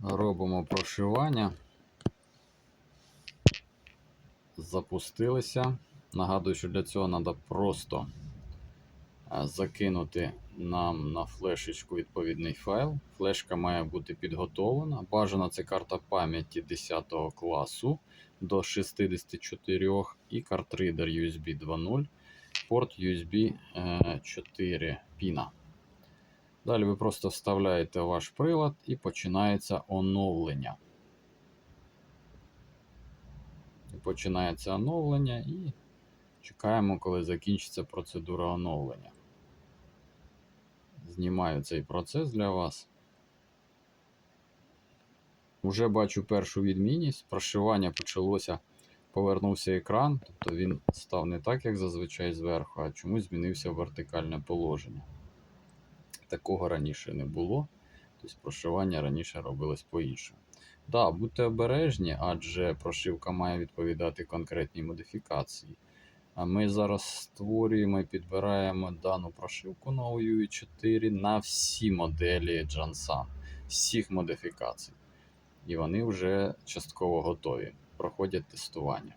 Робимо прошивання. Запустилися. Нагадую, що для цього треба просто закинути нам на флешечку відповідний файл. Флешка має бути підготовлена. Бажано це карта пам'яті 10 класу до 64 і картридер USB 2.0, порт USB 4 піна. Далі ви просто вставляєте ваш прилад і починається оновлення. І чекаємо, коли закінчиться процедура оновлення. Знімаю цей процес для вас. Уже бачу першу відмінність. Прошивання почалося, повернувся екран, тобто він став не так, як зазвичай зверху, а чомусь змінився в вертикальне положення. Такого раніше не було, тобто прошивання раніше робилось по-іншому. Так, будьте обережні, адже прошивка має відповідати конкретній модифікації. А ми зараз створюємо і підбираємо дану прошивку на UE 4 на всі моделі Jansan, всіх модифікацій. І вони вже частково готові, проходять тестування.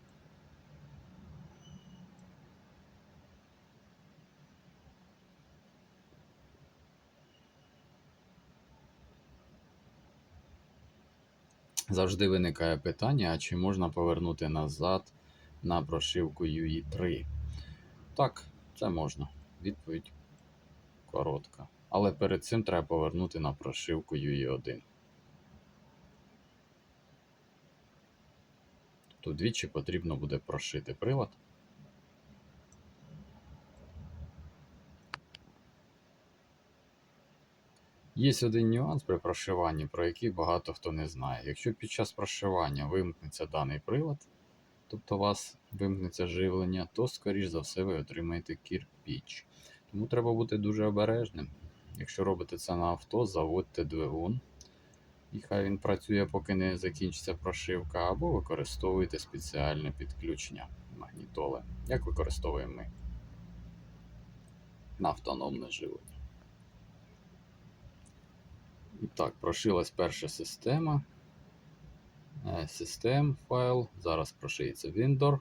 Завжди виникає питання, а чи можна повернути назад на прошивку UE 3? Так, це можна. Відповідь коротка. Але перед цим треба повернути на прошивку UE 1. Тобто двічі потрібно буде прошити прилад. Є один нюанс при прошиванні, про який багато хто не знає. Якщо під час прошивання вимкнеться даний прилад, тобто у вас вимкнеться живлення, то, скоріш за все, ви отримаєте кірпіч. Тому треба бути дуже обережним. Якщо робите це на авто, заводьте двигун. І хай він працює, поки не закінчиться прошивка, або використовуйте спеціальне підключення магнітоли, як використовуємо ми на автономне живлення. І так, прошилась перша система. System файл. Зараз прошиється Windows.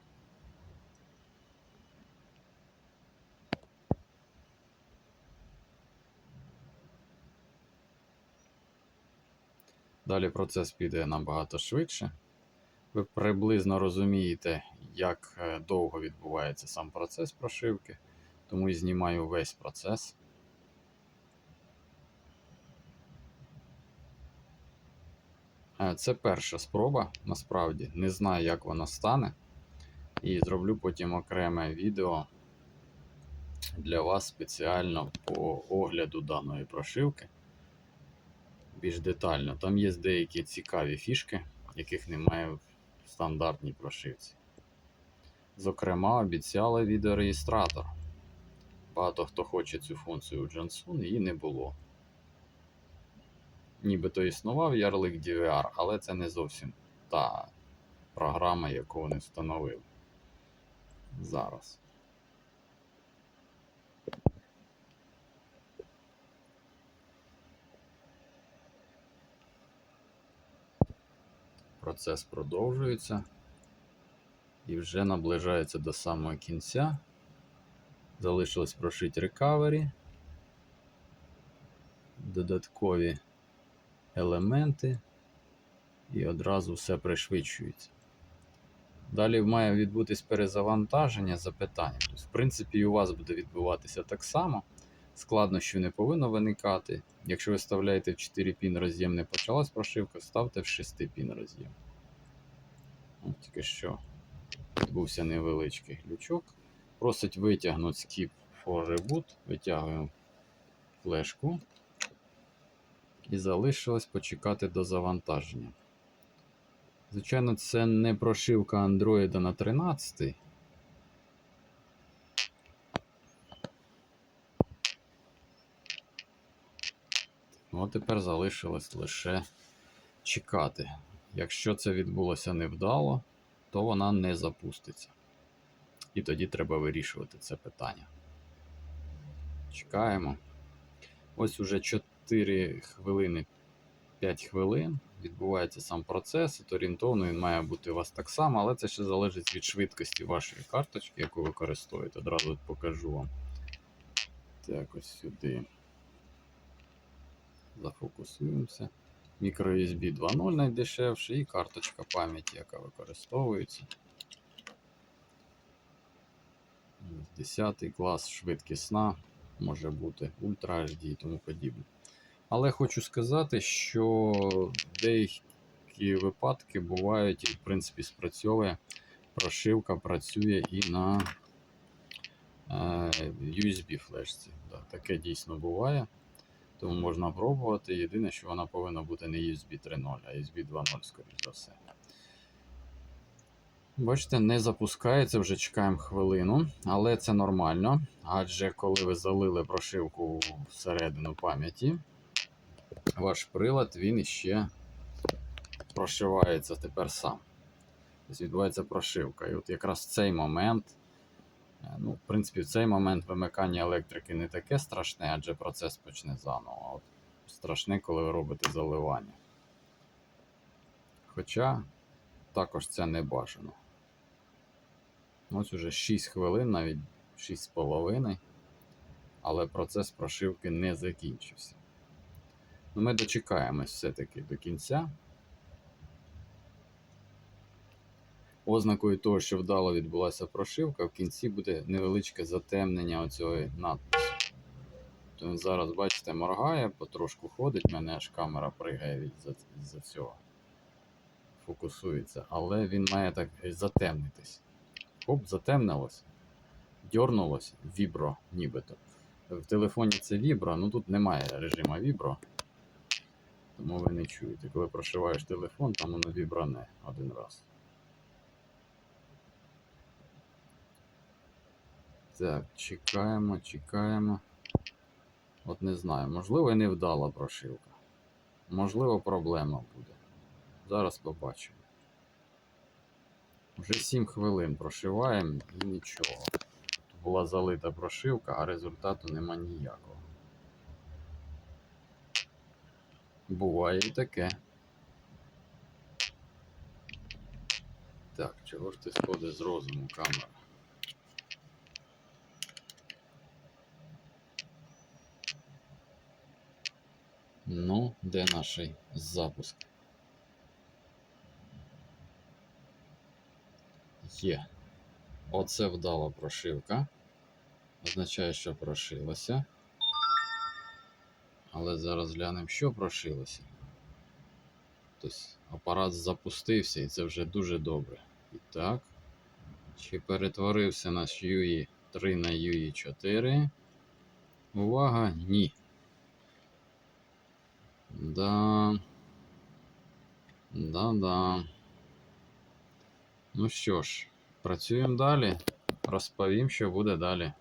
Далі процес піде набагато швидше. Ви приблизно розумієте, як довго відбувається сам процес прошивки, тому і знімаю весь процес. Це перша спроба, насправді, не знаю, як вона стане. І зроблю потім окреме відео для вас спеціально по огляду даної прошивки. Більш детально. Там є деякі цікаві фішки, яких немає в стандартній прошивці. Зокрема, обіцяли відеореєстратор. Багато хто хоче цю функцію у Jansun, її не було. Нібито існував ярлик DVR, але це не зовсім та програма, яку вони встановили. Зараз. Процес продовжується і вже наближається до самого кінця. Залишилось прошити рекавері, додаткові елементи і одразу все пришвидшується. Далі має відбутись перезавантаження запитання. Тобто, в принципі, і у вас буде відбуватися так само. Складнощів не повинно виникати. Якщо ви вставляєте в 4 пін роз'єм, не почалась прошивка, ставте в 6 пін роз'єм. Тільки що відбувся невеличкий глючок. Просить витягнути Skip for Reboot. Витягуємо флешку. І залишилось почекати до завантаження. Звичайно, це не прошивка Android на 13. Ну, тепер залишилось лише чекати. Якщо це відбулося невдало, то вона не запуститься. І тоді треба вирішувати це питання. Чекаємо. Ось уже 4 хвилини 5 хвилин відбувається сам процес, от орієнтовно він має бути у вас так само, але це ще залежить від швидкості вашої карточки, яку ви використовуєте. Одразу от покажу вам. Так, ось сюди. Зафокусуємося. MicroUSB 2.0 найдешевше і карточка пам'яті, яка використовується. 10 клас, швидкісна, може бути Ultra HD і тому подібне. Але хочу сказати, що деякі випадки бувають, і в принципі спрацьовує, прошивка працює і на USB флешці. Да, таке дійсно буває. Тому можна пробувати. Єдине, що вона повинна бути не USB 3.0, а USB 2.0, скоріш за все. Бачите, не запускається, вже чекаємо хвилину, але це нормально. Адже коли ви залили прошивку всередину пам'яті, ваш прилад, він іще прошивається тепер сам. Тобто відбувається прошивка. І от якраз в цей момент, ну, в принципі, в цей момент вимикання електрики не таке страшне, адже процес почне заново. А от страшне, коли ви робите заливання. Хоча також це не бажано. Ось уже 6 хвилин, навіть 6,5, але процес прошивки не закінчився. Ну, ми дочекаємось все-таки до кінця. Ознакою того, що вдало відбулася прошивка, в кінці буде невеличке затемнення оцього надпису. То він зараз, бачите, моргає, потрошку ходить, в мене аж камера пригає від-за цього. Фокусується, але він має так затемнитись. Оп, затемнилось, дьорнулось, вібро нібито. В телефоні це вібро, ну тут немає режиму вібро, тому ви не чуєте. Коли прошиваєш телефон, там воно вібране один раз. Так, чекаємо, чекаємо. От не знаю, можливо і не вдала прошивка. Можливо, проблема буде. Зараз побачимо. Вже 7 хвилин прошиваємо і нічого. Тут була залита прошивка, а результату нема ніякого. Буває і таке. Так, чого ж ти сходиш з розуму, камера? Ну, де наш запуск? Є. Оце вдала прошивка. Означає, що прошилося. Але зараз глянемо, що прошилося. Тобто апарат запустився, і це вже дуже добре. І так. Чи перетворився наш UI 3 на UI 4? Увага, ні. Да. Да. Ну що ж, працюємо далі. Розповім, що буде далі.